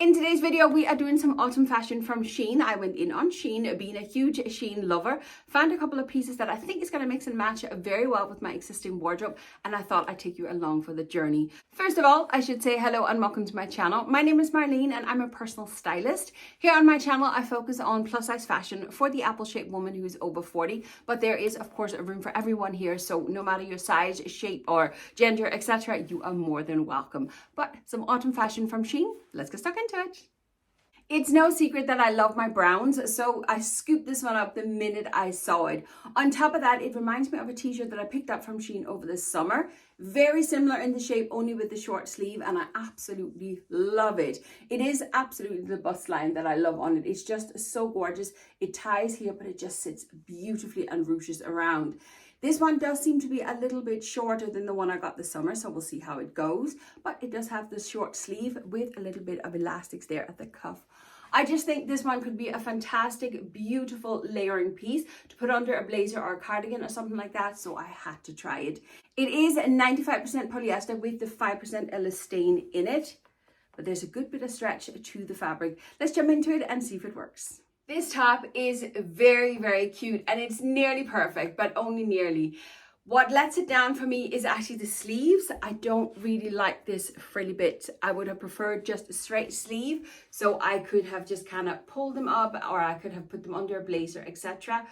In today's video, we are doing some autumn fashion from SHEIN. I went in on SHEIN, being a huge SHEIN lover, found a couple of pieces that I think is going to mix and match very well with my existing wardrobe, and I thought I'd take you along for the journey. First of all, I should say hello and welcome to my channel. My name is Marleen and I'm a personal stylist. Here on my channel, I focus on plus size fashion for the apple-shaped woman who is over 40, but there is, of course, a room for everyone here, so no matter your size, shape, or gender, etc., you are more than welcome. But some autumn fashion from SHEIN, let's get stuck into it. It's no secret that I love my browns, so I scooped this one up the minute I saw it. On top of that, it reminds me of a t-shirt that I picked up from SHEIN over the summer. Very similar in the shape, only with the short sleeve, and I absolutely love it. It is absolutely the bust line that I love on it. It's just so gorgeous. It ties here, but it just sits beautifully and ruches around. This one does seem to be a little bit shorter than the one I got this summer, so we'll see how it goes. But it does have the short sleeve with a little bit of elastics there at the cuff. I just think this one could be a fantastic, beautiful layering piece to put under a blazer or a cardigan or something like that, so I had to try it. It is 95% polyester with the 5% elastane in it, but there's a good bit of stretch to the fabric. Let's jump into it and see if it works. This top is very, very cute and it's nearly perfect, but only nearly. What lets it down for me is actually the sleeves. I don't really like this frilly bit. I would have preferred just a straight sleeve, so I could have just kind of pulled them up, or I could have put them under a blazer, etc.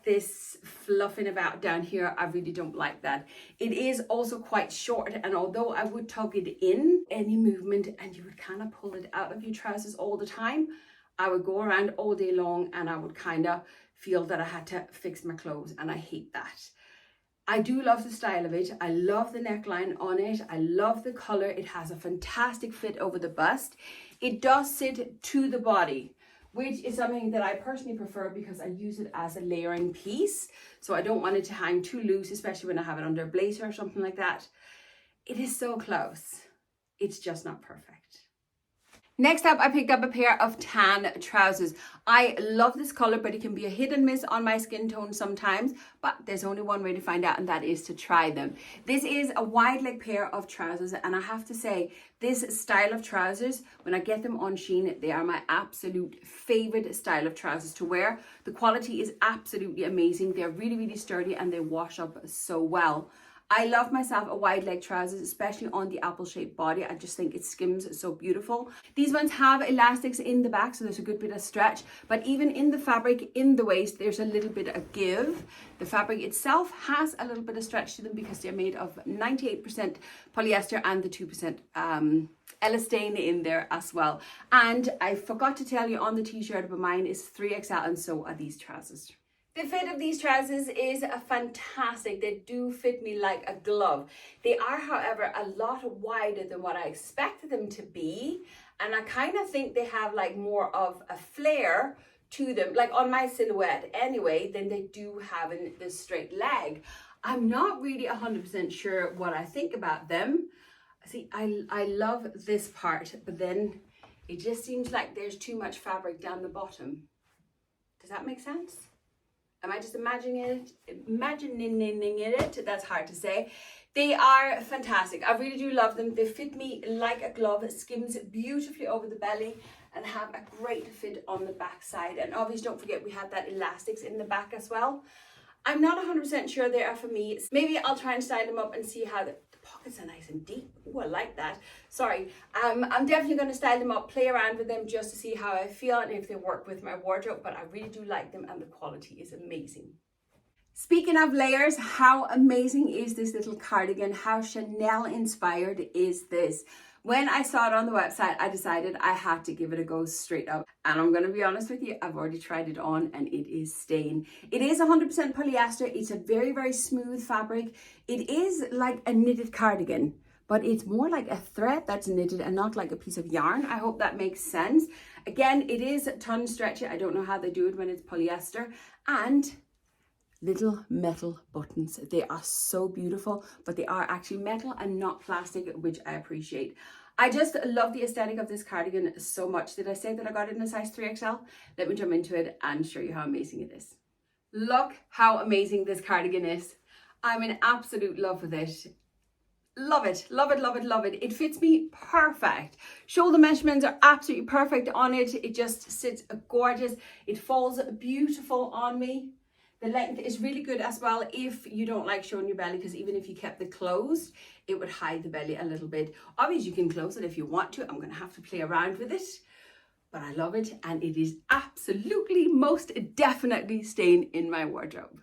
This fluffing about down here, I really don't like that. It is also quite short, and although I would tug it in, any movement and you would kind of pull it out of your trousers all the time, I would go around all day long and I would kind of feel that I had to fix my clothes, and I hate that. I do love the style of it. I love the neckline on it. I love the color. It has a fantastic fit over the bust. It does sit to the body, which is something that I personally prefer because I use it as a layering piece. So I don't want it to hang too loose, especially when I have it under a blazer or something like that. It is so close. It's just not perfect. Next up, I picked up a pair of tan trousers. I love this color, but it can be a hit and miss on my skin tone sometimes, but there's only one way to find out, and that is to try them. This is a wide leg pair of trousers, and I have to say, this style of trousers, when I get them on SHEIN, they are my absolute favorite style of trousers to wear. The quality is absolutely amazing. They're really, really sturdy and they wash up so well. I love myself a wide leg trousers, especially on the apple-shaped body. I just think it skims so beautiful. These ones have elastics in the back, so there's a good bit of stretch, but even in the fabric, in the waist, there's a little bit of give. The fabric itself has a little bit of stretch to them because they're made of 98% polyester and the 2% elastane in there as well. And I forgot to tell you on the t-shirt, but mine is 3XL and so are these trousers. The fit of these trousers is fantastic. They do fit me like a glove. They are, however, a lot wider than what I expected them to be. And I kind of think they have like more of a flare to them, like on my silhouette anyway, than they do have in this straight leg. I'm not really 100% sure what I think about them. See, I love this part, but then it just seems like there's too much fabric down the bottom. Does that make sense? Am I just imagining it? That's hard to say. They are fantastic. I really do love them. They fit me like a glove. It skims beautifully over the belly and have a great fit on the back side. And obviously, don't forget we have that elastics in the back as well. I'm not 100% sure they are for me. Maybe I'll try and style them up and see how the pockets are nice and deep. Oh, I like that. Sorry. I'm definitely going to style them up, play around with them just to see how I feel and if they work with my wardrobe, but I really do like them and the quality is amazing. Speaking of layers, how amazing is this little cardigan? How Chanel inspired is this? When I saw it on the website, I decided I had to give it a go straight up. And I'm going to be honest with you, I've already tried it on and it is staying. It is 100% polyester. It's a very, very smooth fabric. It is like a knitted cardigan, but it's more like a thread that's knitted and not like a piece of yarn. I hope that makes sense. Again, it is ton stretchy. I don't know how they do it when it's polyester. And little metal buttons. They are so beautiful, but they are actually metal and not plastic, which I appreciate. I just love the aesthetic of this cardigan so much. Did I say that I got it in a size 3XL? Let me jump into it and show you how amazing it is. Look how amazing this cardigan is. I'm in absolute love with it. Love it, love it, love it, love it. It fits me perfect. Shoulder measurements are absolutely perfect on it. It just sits gorgeous. It falls beautiful on me. The length is really good as well if you don't like showing your belly, because even if you kept it closed, it would hide the belly a little bit. Obviously, you can close it if you want to. I'm going to have to play around with it, but I love it, and it is absolutely, most definitely staying in my wardrobe.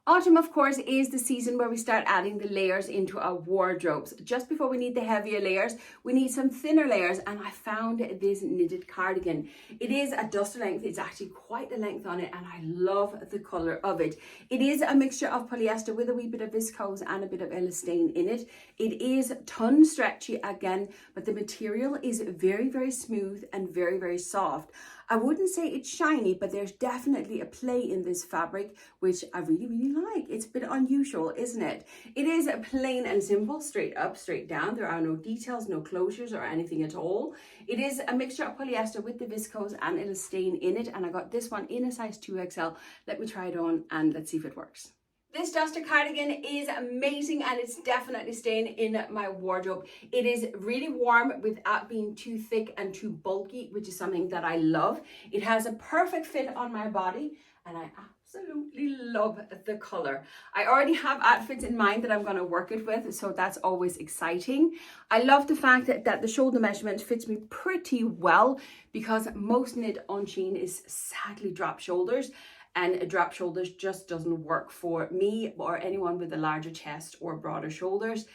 Autumn, of course, is the season where we start adding the layers into our wardrobes. Just before we need the heavier layers, we need some thinner layers, and I found this knitted cardigan. It is a duster length. It's actually quite a length on it, and I love the color of it. It is a mixture of polyester with a wee bit of viscose and a bit of elastane in it. It is ton stretchy again, but the material is very, very smooth and very, very soft. I wouldn't say it's shiny, but there's definitely a play in this fabric, which I really, really like. It's a bit unusual, isn't it? It is plain and simple, straight up, straight down. There are no details, no closures or anything at all. It is a mixture of polyester with the viscose and elastane in it. And I got this one in a size 2XL. Let me try it on and let's see if it works. This duster cardigan is amazing, and it's definitely staying in my wardrobe. It is really warm without being too thick and too bulky, which is something that I love. It has a perfect fit on my body, and I absolutely love the color. I already have outfits in mind that I'm going to work it with, so that's always exciting. I love the fact that the shoulder measurement fits me pretty well, because most knit on Shein is sadly drop shoulders. And a drop shoulders just doesn't work for me or anyone with a larger chest or broader shoulders.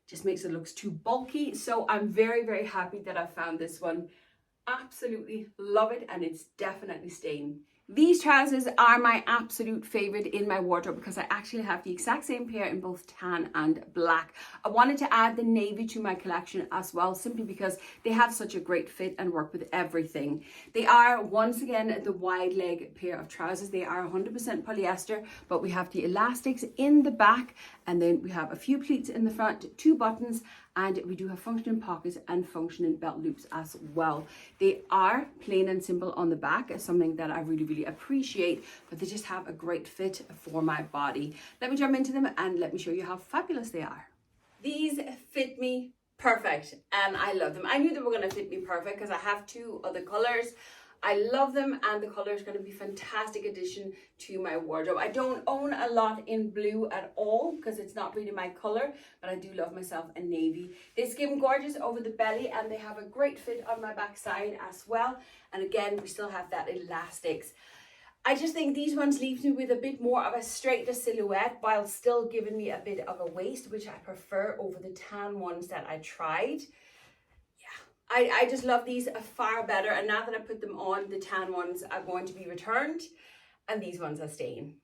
Just makes it look too bulky. So I'm very, very happy that I found this one. Absolutely love it, and it's definitely staying. These trousers are my absolute favorite in my wardrobe, because I actually have the exact same pair in both tan and black. I wanted to add the navy to my collection as well, simply because they have such a great fit and work with everything. They are, once again, the wide leg pair of trousers. They are 100% polyester, but we have the elastics in the back, and then we have a few pleats in the front, 2 buttons, and we do have functioning pockets and functioning belt loops as well. They are plain and simple on the back, something that I really, really appreciate, but they just have a great fit for my body. Let me jump into them and let me show you how fabulous they are. These fit me perfect, and I love them. I knew they were going to fit me perfect because I have 2 other colors. I love them, and the color is going to be a fantastic addition to my wardrobe. I don't own a lot in blue at all because it's not really my color, but I do love myself a navy. They skim gorgeous over the belly, and they have a great fit on my backside as well. And again, we still have that elastics. I just think these ones leave me with a bit more of a straighter silhouette while still giving me a bit of a waist, which I prefer over the tan ones that I tried. I just love these far better, and now that I put them on, the tan ones are going to be returned and these ones are staying.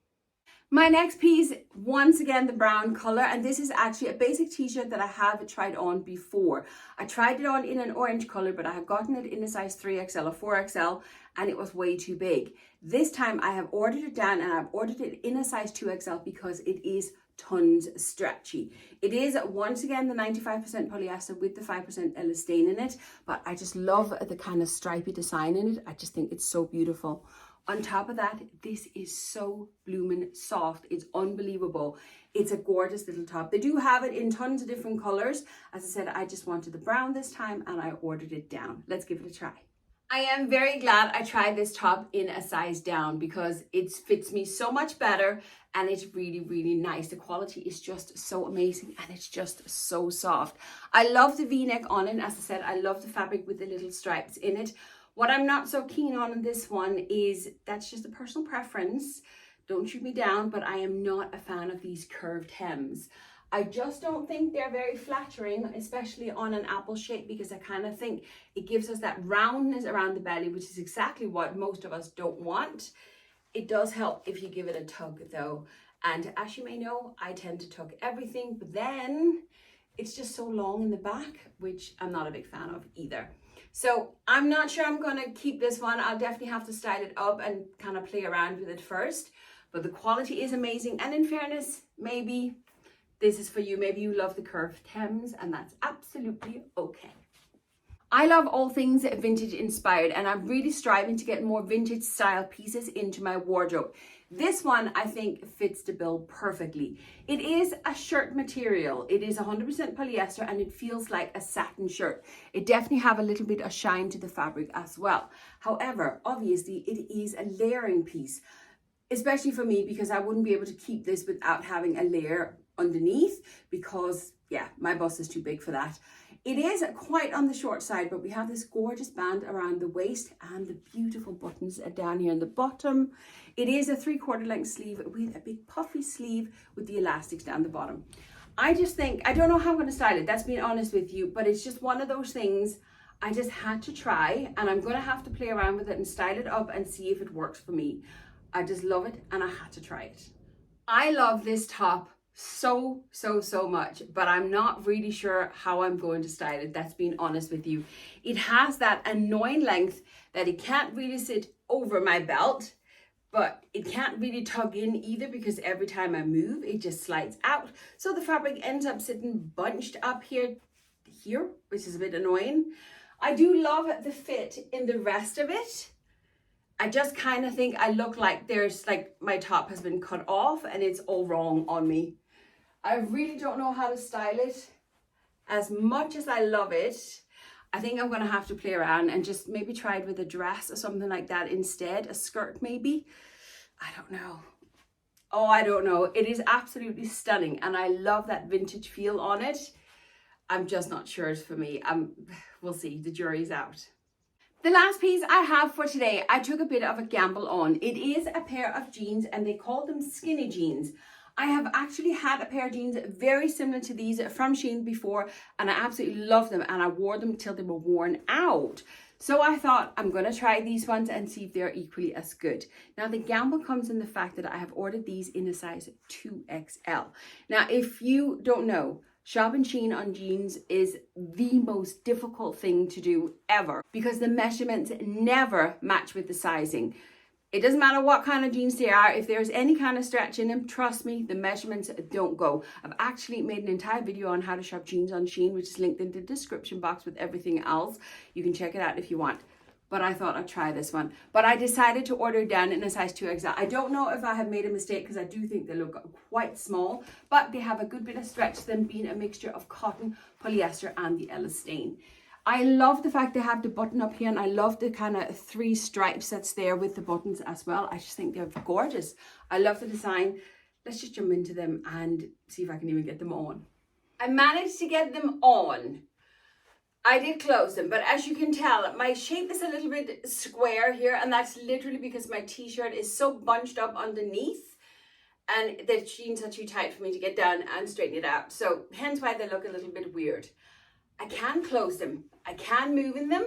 My next piece, once again, the brown color, and this is actually a basic t-shirt that I have tried on before. I tried it on in an orange color, but I had gotten it in a size 3XL or 4XL, and it was way too big. This time I have ordered it down, and I've ordered it in a size 2XL because it is tons stretchy. It is, once again, the 95% polyester with the 5% elastane in it, but I just love the kind of stripy design in it. I just think it's so beautiful. On top of that, this is so bloomin' soft. It's unbelievable. It's a gorgeous little top. They do have it in tons of different colors. As I said, I just wanted the brown this time, and I ordered it down. Let's give it a try. I am very glad I tried this top in a size down because it fits me so much better, and it's really, really nice. The quality is just so amazing, and it's just so soft. I love the V-neck on it. As I said, I love the fabric with the little stripes in it. What I'm not so keen on in this one is, that's just a personal preference. Don't shoot me down, but I am not a fan of these curved hems. I just don't think they're very flattering, especially on an apple shape, because I kind of think it gives us that roundness around the belly, which is exactly what most of us don't want. It does help if you give it a tug though. And as you may know, I tend to tug everything, but then it's just so long in the back, which I'm not a big fan of either. So I'm not sure I'm gonna keep this one. I'll definitely have to style it up and kind of play around with it first. But the quality is amazing. And in fairness, maybe this is for you. Maybe you love the curved hems, and that's absolutely okay. I love all things vintage inspired, and I'm really striving to get more vintage style pieces into my wardrobe. This one I think fits the bill perfectly. It is a shirt material. It is 100% polyester and it feels like a satin shirt. It definitely have a little bit of shine to the fabric as well. However, obviously it is a layering piece, especially for me because I wouldn't be able to keep this without having a layer underneath because yeah, my bust is too big for that. It is quite on the short side, but we have this gorgeous band around the waist and the beautiful buttons down here in the bottom. It is a 3/4 length sleeve with a big puffy sleeve with the elastics down the bottom. I just think, I don't know how I'm going to style it, that's being honest with you, but it's just one of those things I just had to try, and I'm going to have to play around with it and style it up and see if it works for me. I just love it and I had to try it. I love this top so much, but I'm not really sure how I'm going to style it, that's being honest with you. It has that annoying length that it can't really sit over my belt, but it can't really tug in either because every time I move it just slides out, so the fabric ends up sitting bunched up here, which is a bit annoying. I do love the fit in the rest of it. I just kind of think I look like there's like my top has been cut off and it's all wrong on me. I really don't know how to style it. As much as I love it, I think I'm going to have to play around and just maybe try it with a dress or something like that instead, a skirt maybe. I don't know. Oh, I don't know. It is absolutely stunning and I love that vintage feel on it. I'm just not sure it's for me. We'll see, the jury's out. The last piece I have for today, I took a bit of a gamble on. It is a pair of jeans and they call them skinny jeans. I have actually had a pair of jeans very similar to these from SHEIN before and I absolutely love them and I wore them till they were worn out. So I thought I'm going to try these ones and see if they're equally as good. Now the gamble comes in the fact that I have ordered these in a size 2XL. Now if you don't know, shopping SHEIN on jeans is the most difficult thing to do ever because the measurements never match with the sizing. It doesn't matter what kind of jeans they are. If there's any kind of stretch in them, trust me, the measurements don't go. I've actually made an entire video on how to shop jeans on SHEIN, which is linked in the description box with everything else. You can check it out if you want. But I thought I'd try this one. But I decided to order down in a size 2XL. I don't know if I have made a mistake because I do think they look quite small, but they have a good bit of stretch to them, being a mixture of cotton, polyester and the elastane. I love the fact they have the button up here and I love the kind of 3 stripes that's there with the buttons as well. I just think they're gorgeous. I love the design. Let's just jump into them and see if I can even get them on. I managed to get them on. I did close them, but as you can tell, my shape is a little bit square here and that's literally because my t-shirt is so bunched up underneath and the jeans are too tight for me to get down and straighten it out. So hence why they look a little bit weird. I can close them, I can move in them,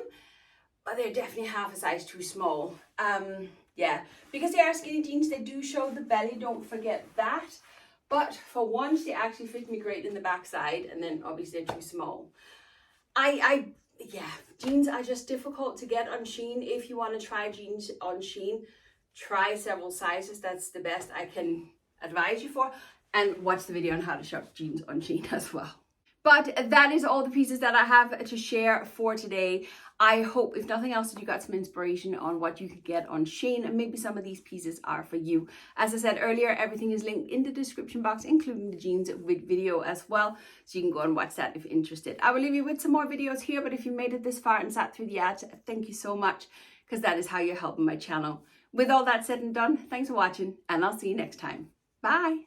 but they're definitely half a size too small. Yeah, because they are skinny jeans, they do show the belly, don't forget that. But for once, they actually fit me great in the backside, and then obviously they're too small. Yeah, jeans are just difficult to get on SHEIN. If you want to try jeans on SHEIN, try several sizes. That's the best I can advise you for. And watch the video on how to shop jeans on SHEIN as well. But that is all the pieces that I have to share for today. I hope, if nothing else, that you got some inspiration on what you could get on SHEIN, and maybe some of these pieces are for you. As I said earlier, everything is linked in the description box, including the jeans with video as well, so you can go and watch that if interested. I will leave you with some more videos here, but if you made it this far and sat through the ads, thank you so much, because that is how you're helping my channel. With all that said and done, thanks for watching, and I'll see you next time. Bye!